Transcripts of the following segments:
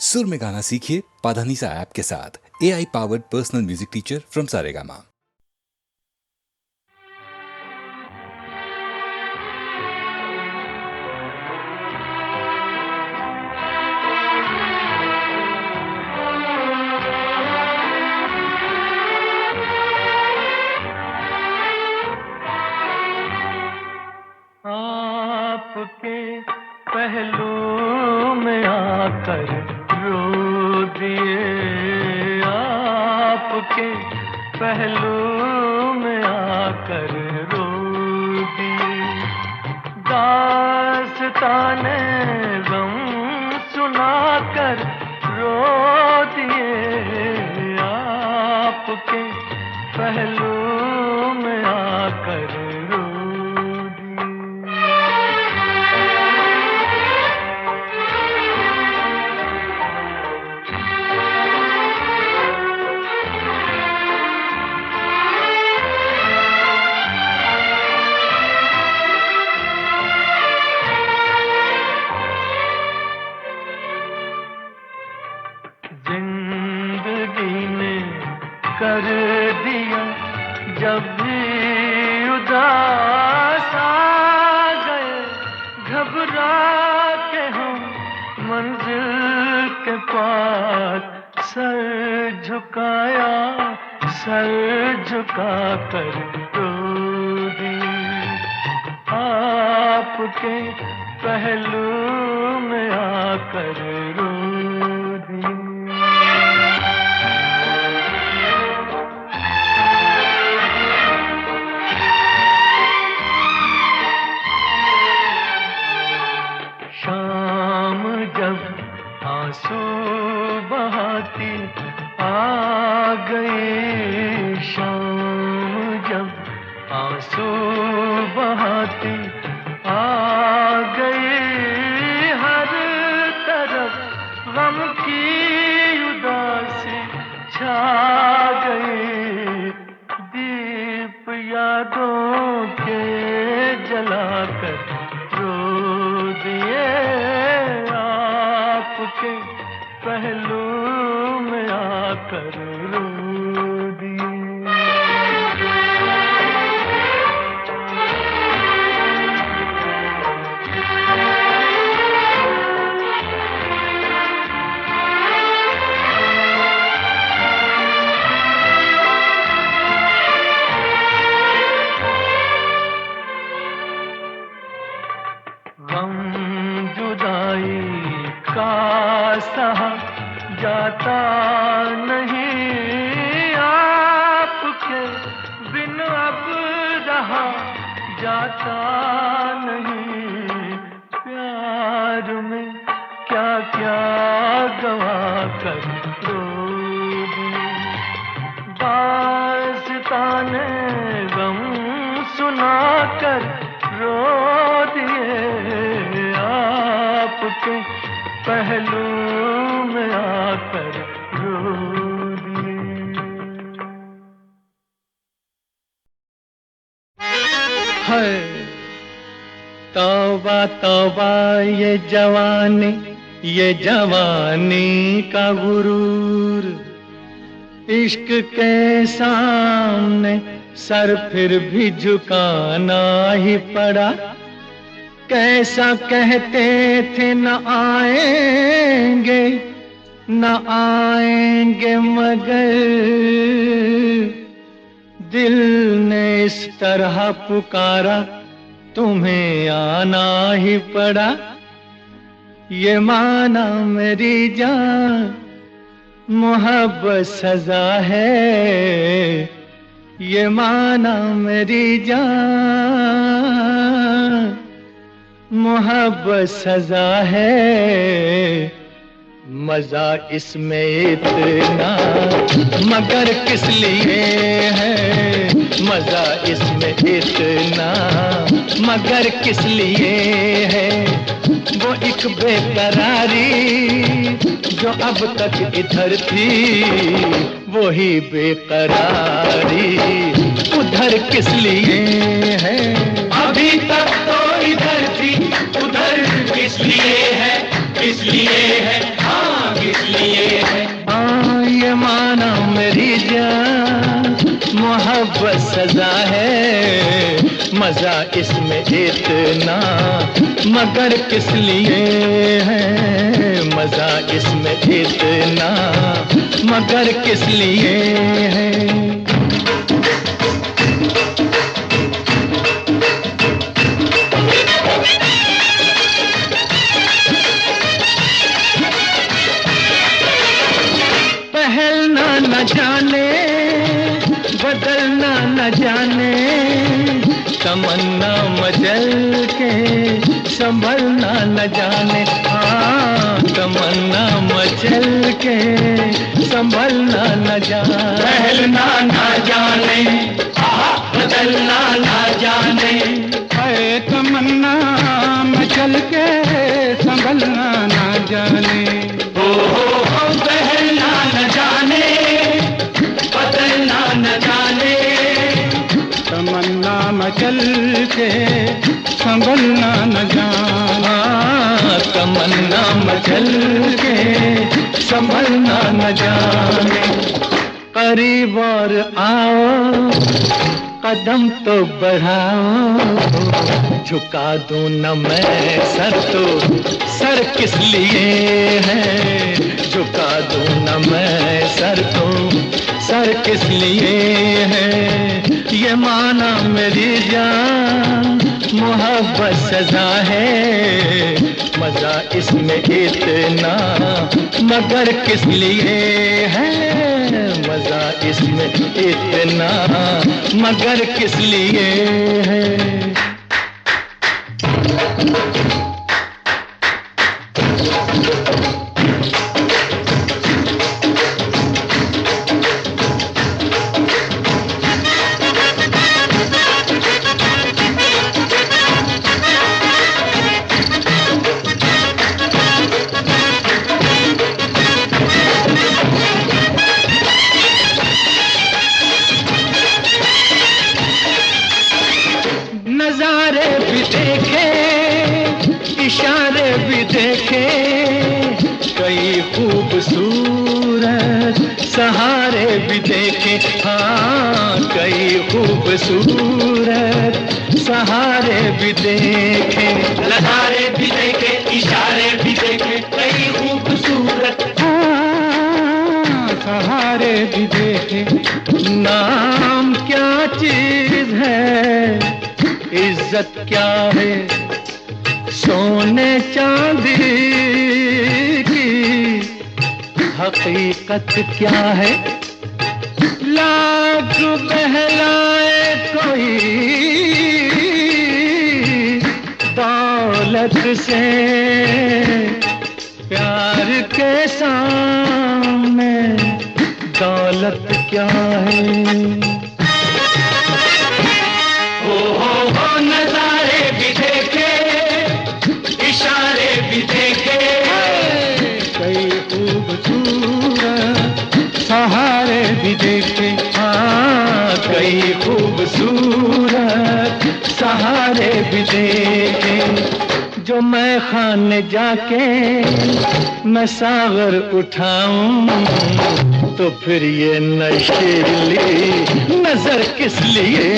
सुर में गाना सीखिए पाधानीसा ऐप के साथ। AI powered personal music teacher from Saregama. आपके पहलू में आकर रो दिए, आपके पहलू में आकर रो दिए। दास्ताने गम सुनाकर रो दिए, आपके पहलू में आकर रो दिए। जिंदगी ने कर दिया जब भी उदास आ गए, घबरा के हम मंजिल के पास सर झुकाया, सर झुका कर रो दिए। आपके पहलू में आकर रो दिए। शाम जब आंसू बहाती आ गई, शाम जब आंसू बहाती आ गई, हर तरफ गम की उदासी छा गई। दीप यादों के जलाकर रो दिए, आपके पहलू में आकर रो दिए। गम जुदाई का सहा जाता नहीं, आपके बिन अब रहा जाता नहीं। प्यार में क्या क्या गवा कर रो दिए, दास्ताने गम सुनाकर रो दिए, आपके पहलू में आकर रो दिए। है तौबा तौबा ये जवानी का गुरूर, इश्क के सामने सर फिर भी झुकाना ही पड़ा। कैसा कहते थे न आएंगे न आएंगे, मगर दिल ने इस तरह पुकारा, तुम्हें आना ही पड़ा। ये माना मेरी जान मोहब्बत सजा है, ये माना मेरी जान मोहब्बत सजा है। मजा इसमें इतना मगर किस लिए है, मजा इसमें इतना मगर किस लिए है। वो एक बेकरारी जो अब तक इधर थी, वही बेकरारी उधर किस लिए है। अभी तक तो इधर थी, उधर किस लिए है, किस लिए है, हाँ किस मजा इसमें इतना मगर किस लिए है, मजा इसमें इतना मगर किस लिए है। पहलना न जाने बदलना न जाने, तमन्ना मचल के संभलना न जाने, हाँ तमन्ना मचल के संभलना न जाने। पहलना न जाने बदलना न जाने, है तमन्ना मचल के संभलना न जाने। पहलना न जाने बदलना न जाने, तमन्ना मचल के संभलना न जाना, तमन्ना मचल के संभलना न जाने। करीब और आओ कदम तो बढ़ाओ, झुका दूं न मैं सर तो सर किस लिए है, झुका दूं न मैं सर तो सर किस लिए है। ये माना मेरी जान मोहब्बत सजा है, मजा इसमें इतना मगर किस लिए है, मजा इसमें इतना मगर किस लिए है। नजारे भी देखे इशारे भी देखे, कई खूबसूरत सहारे भी देखे, हाँ कई खूबसूरत सहारे भी देखे। नजारे भी देखे इशारे भी देखे, कई खूबसूरत सहारे भी देखे। नाम क्या चीज है, इज्जत क्या है, सोने चांदी की हकीकत क्या है। लाख बहलाए कोई दौलत से, प्यार के सामने दौलत क्या है। नजारे भी देखे इशारे भी देखे, कई खूबसूरत सहारे भी देखे, हाँ कई खूबसूरत सहारे भी देखे। जो मैं खाने जाके मैं सागर उठाऊं, तो फिर ये नशीली नजर किस लिए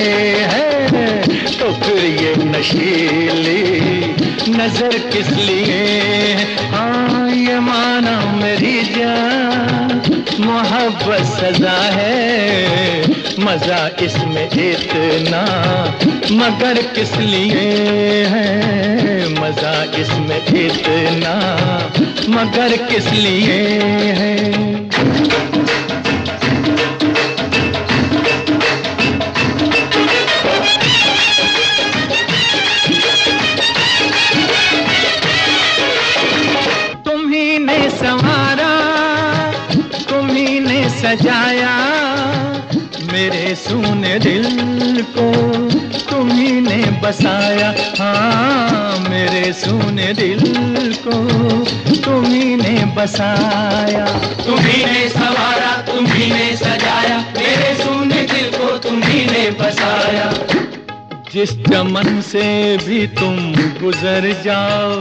है, तो फिर ये नशीली नजर किस लिए। हाँ ये माना मेरी जान मोहब्बत सजा है, मजा इसमें इतना मगर किस लिए है, मजा इसमें इतना मगर किस लिए है। संवारा तुम्ही ने सजाया, मेरे सूने दिल को तुम्ही ने बसाया, हाँ मेरे सूने दिल को तुम्ही ने बसाया। तुम्ही ने संवारा तुम्ही ने सजाया, मेरे सूने दिल को तुम्ही ने बसाया। जिस चमन से भी तुम गुजर जाओ,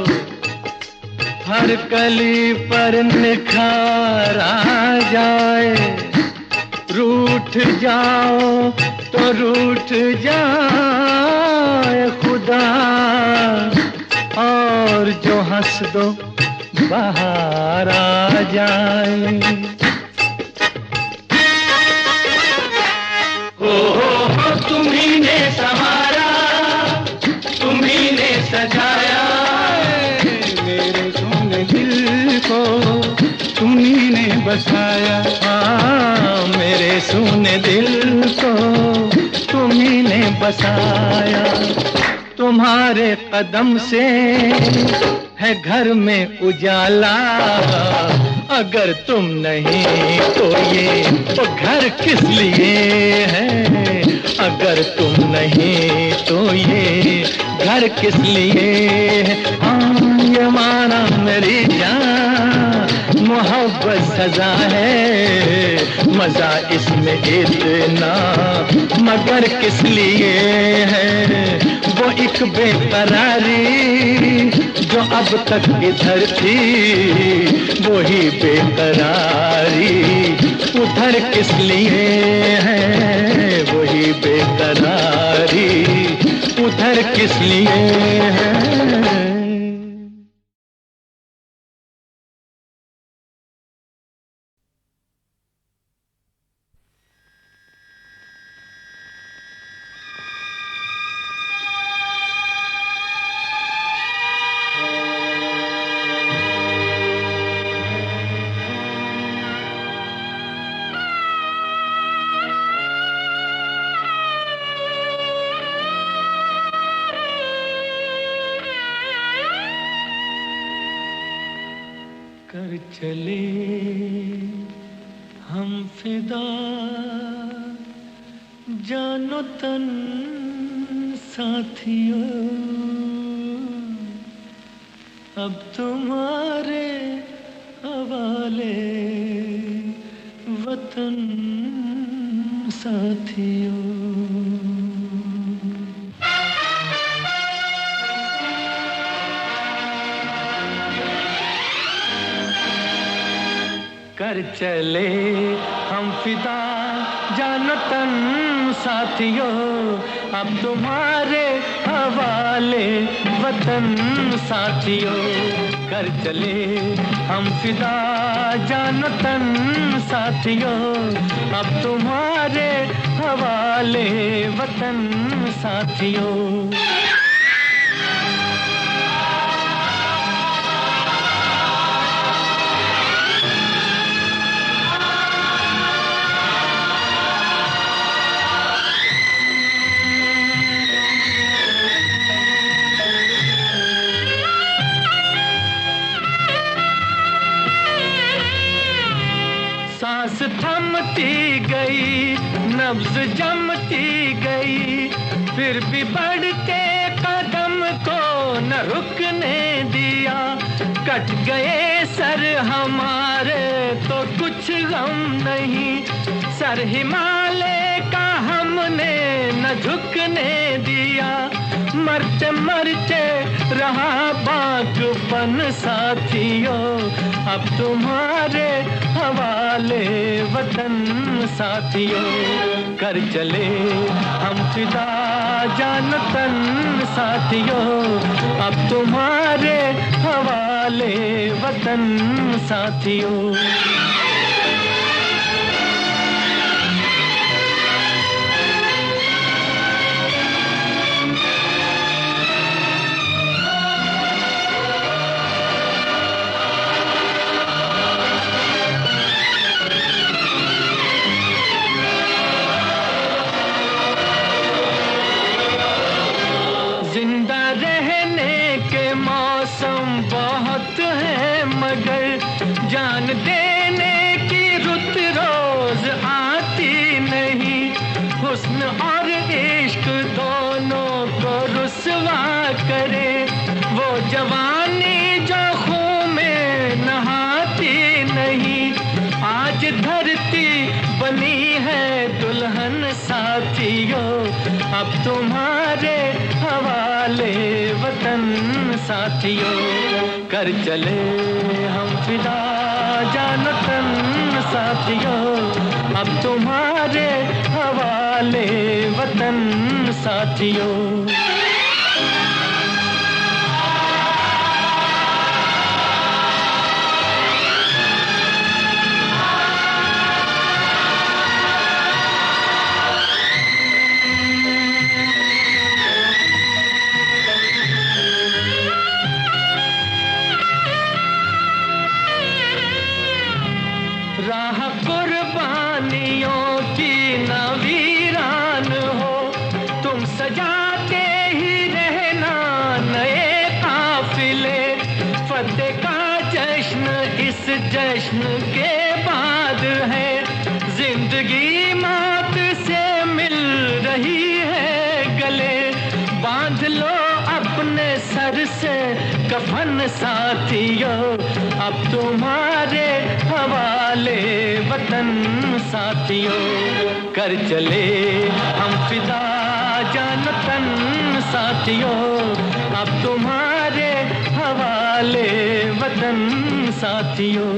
हर कली पर निखार आ जाए, रूठ जाओ तो रूठ जाए खुदा, और जो हंस दो बाहर आ जाए। हो तुम्ही ने संवारा, तुम्ही ने सजाया, मेरे सोने दिल को तुम्ही ने बसाया। हाँ, मेरे सोने दिल को तुम्ही ने बसाया। तुम्हारे कदम से है घर में उजाला, अगर तुम नहीं तो ये तो घर किस लिए है, अगर तुम नहीं तो ये घर किस लिए है। हाँ, ये माना मेरी जान मोहब्बत सजा है, मजा इसमें इतना मगर किस लिए है। वो एक बेकरारी जो अब तक इधर थी, वही बेकरारी उधर किस लिए है, वही बेकरारी उधर किस लिए है। कर चले हम फिदा, जानो तन साथियों, अब तुम्हारे हवाले वतन साथियों। कर चले हम फिदा, जानो तन साथियों, अब तुम्हारे हवाले वतन साथियों। कर चले हम फिदा, जानो तन साथियों, अब तुम्हारे हवाले वतन साथियों। सांस थमती गई, नब्ज जमती गई, फिर भी बढ़ते कदम को न रुकने दिया। कट गए सर हमारे तो कुछ गम नहीं, सर हिमालय का हमने न झुकने दिया। मरते मरते रहा बागपन साथियों, अब तुम्हारे हवाले वतन साथियों। कर चले हम फिदा, जान तन साथियों, अब तुम्हारे हवाले वतन साथियों। जिंदा रहने के मौसम बहुत हैं, मगर जान देने की रुत रोज आती नहीं। हुस्न और इश्क दोनों को रुसवा करे, वो जवानी जो खून में नहाती नहीं। आज धरती बनी है दुल्हन साथियों, अब तुम्हारे हवाले वतन साथियों। कर चले हम फिदा, जान तन साथियों, अब तुम्हारे हवाले वतन साथियों। राह कुर्बानियों की न वीरान हो, तुम सजाते ही रहना नए काफिले। फतेह का जश्न इस जश्न के बाद है, जिंदगी मौत से मिल रही है गले। बांध लो अपने सर से कफन साथियों, अब तुम्हारे हवाले वतन साथियों। कर चले हम फिदा जान तन साथियों, अब तुम्हारे हवाले वतन साथियों।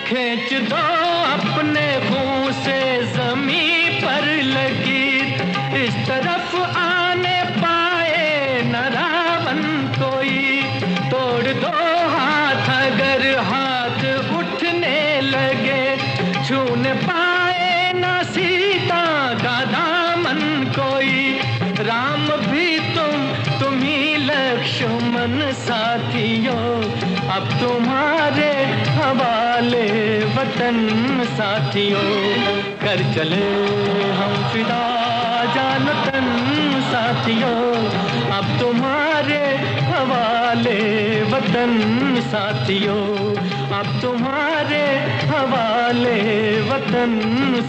खींच दो अपने खून से ज़मीं पर लगी, इस तरफ आने पाए न रावण कोई। तोड़ दो हाथ अगर हाथ उठने लगे, छूने पाए न सीता का दामन कोई। राम भी तुम ही लक्ष्मण साथियों, अब तुम्हारे हवाले वतन साथियों। कर चले हम फिदा जान तन साथियों, अब तुम्हारे हवाले वतन साथियों। अब तुम्हारे हवाले वतन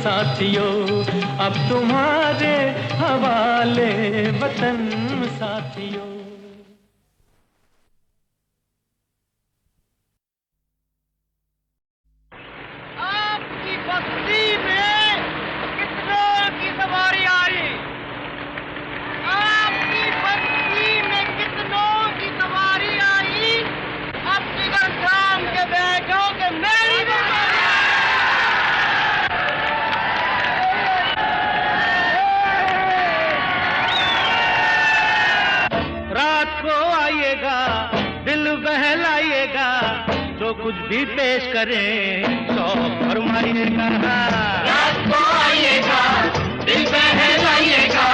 साथियों, अब तुम्हारे हवाले वतन साथियों। बस्ती में कितनों की सवारी आई, आपकी बस्ती में कितनों की सवारी आई। अब जिगर शाम के बैठो के मेरी रात को आइएगा दिल बहलाइएगा, जो कुछ भी पेश करें सौ फरमाइएगा। रात को आइएगा दिल बहलाइएगा,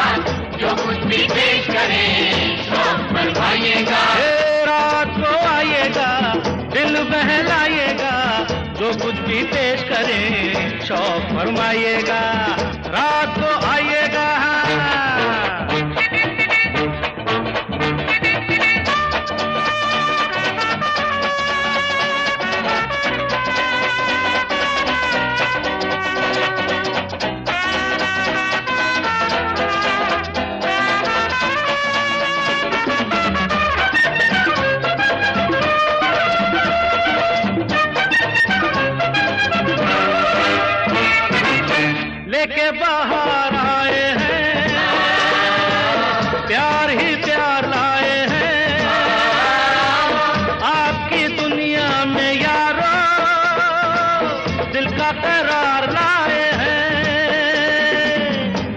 जो कुछ भी पेश करें सो फरमाइएगा। रात को आइएगा दिल बहलाइएगा, जो कुछ भी पेश करें सौ फरमाइएगा। रात को आइएगा। लेके बाहर आए हैं, प्यार ही प्यार लाए हैं, आपकी दुनिया में यारो दिल का करार लाए हैं।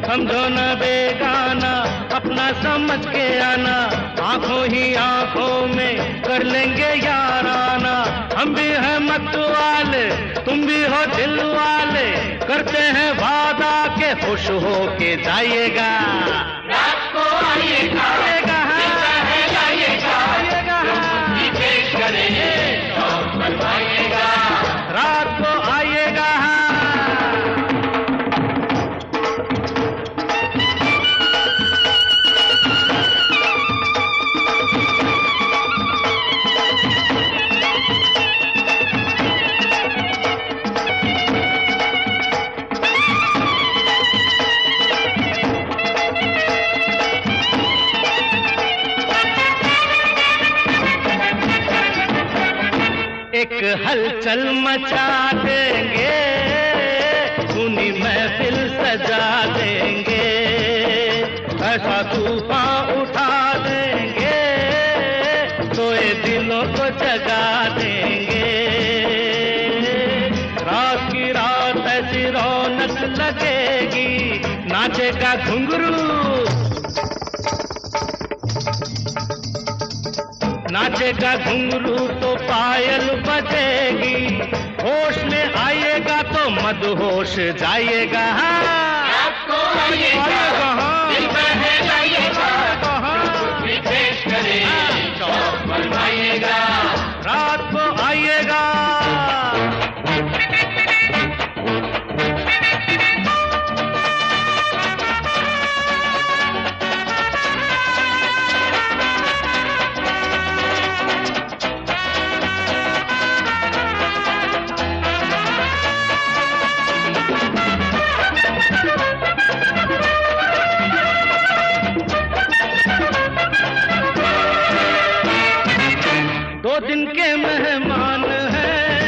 समझो न बेगाना अपना समझ के आना, आंखों ही आंखों में कर लेंगे याराना। हम भी हैं मत वाले तुम भी हो दिल वाले, करते हैं वादा के खुश हो के जाइएगा। रात को आइएगा दिल बहलाइएगा, जो कुछ भी पेश करें सो फरमाइएगा। रात को आइएगा। एक हलचल मचा देंगे, सुनी महफिल सजा देंगे, ऐसा तूफान उठा देंगे, सोए दिलों को जगा देंगे। रात की रात ऐसी रौनक लगेगी, नाचेगा घुंघरू, नाचेगा घुंघरू तो पायल बजेगी, होश में आइएगा तो मदहोश जाइएगा। आपको आइएगा, दिल बहलाइएगा, विदेश करे शौक बनवाइएगा, रात को आइएगा। दो दिन के मेहमान हैं,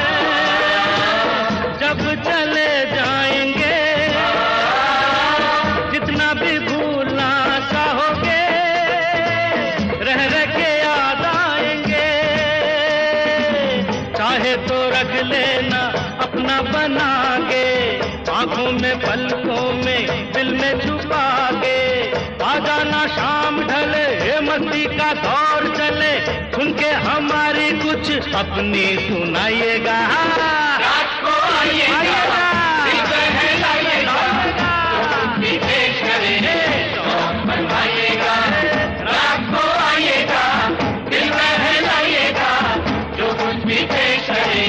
जब चले जाएंगे, जितना भी भूलना चाहोगे, रह रह के याद आएंगे। चाहे तो रख लेना अपना बना के, आंखों में पलकों में दिल में छुपा के, आ जाना शाम ढले, ये मस्ती का दौर चले, सुन के हमारी कुछ अपनी सुनाइएगा। रात को आइएगा, दिल बहलाइएगा, विदेश करे शौक बनवाइएगा, रात को आइएगा, दिल बहलाइएगा, जो कुछ भी पेश करे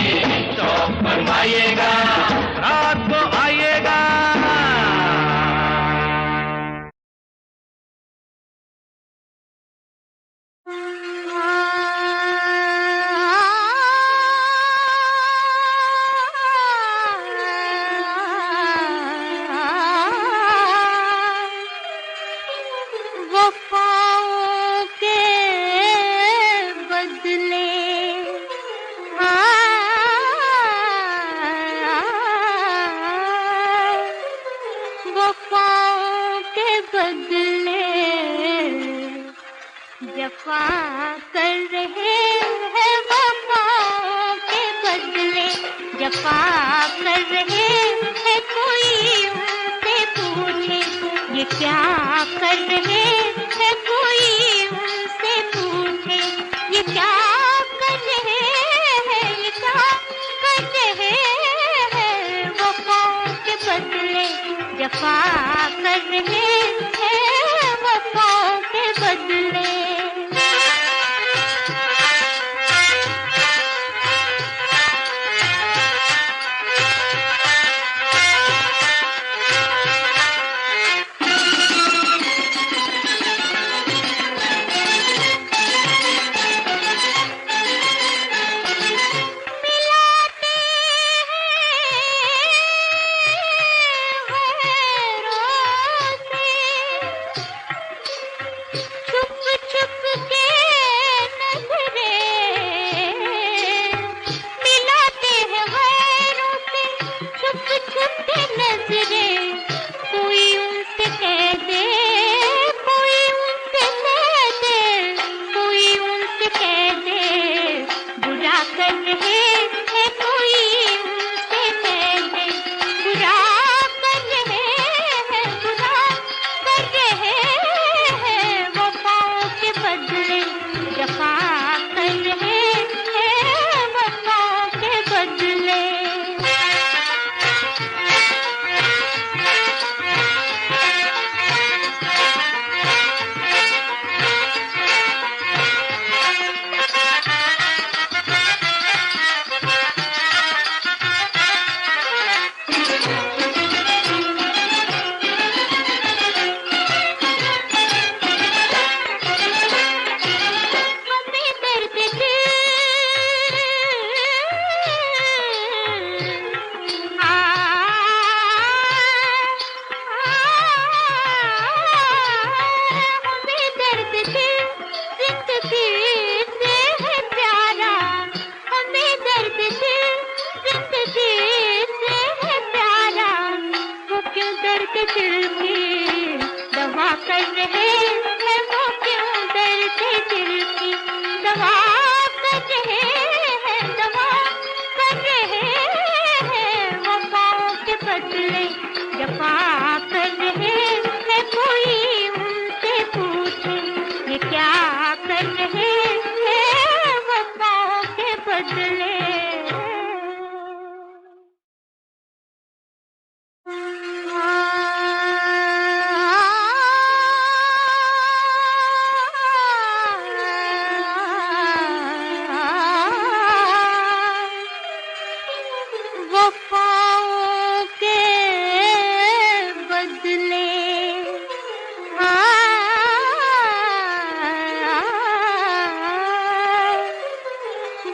शौक बनवाइएगा, रात को आइएगा। वफाओं के बदले वफाओं के बदले जफा कर रहे हैं, वफाओं के बदले जफा कर रहे हैं, कोई उनसे पूछे ये क्या कर रहे हैं, कोई उनसे पूछे ये क्या कर रहे हैं, ये क्या कर रहे हैं, वफाओं के बदले जफा कर रहे हैं, वफाओं के बदले। चुप क्या कर रहे हैं वफाओं के बदले। वफाओं के बदले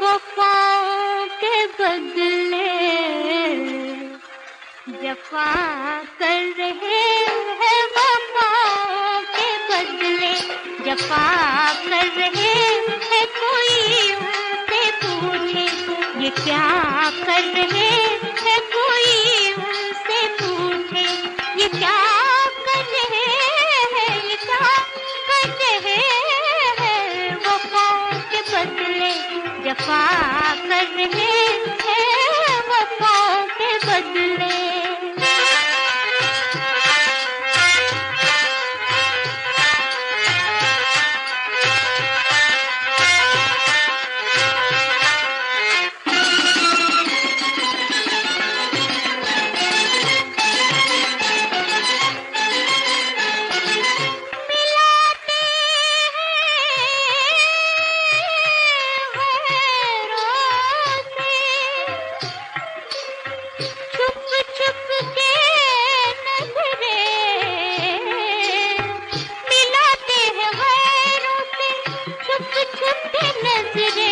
वफाओं के बदले जफा कर रहे हैं वफाओं के बदले जफा कर रहे हैं। कोई उनसे पूछे ये क्या कर रहे हैं, कोई उनसे पूछे ये क्या कर रहे हैं, ये क्या कर रहे हैं। वफाओं के बदले जफा कर रहे हैं वफाओं के बदले। मिलाते हैं गैरों से छुप छुप के नजरें।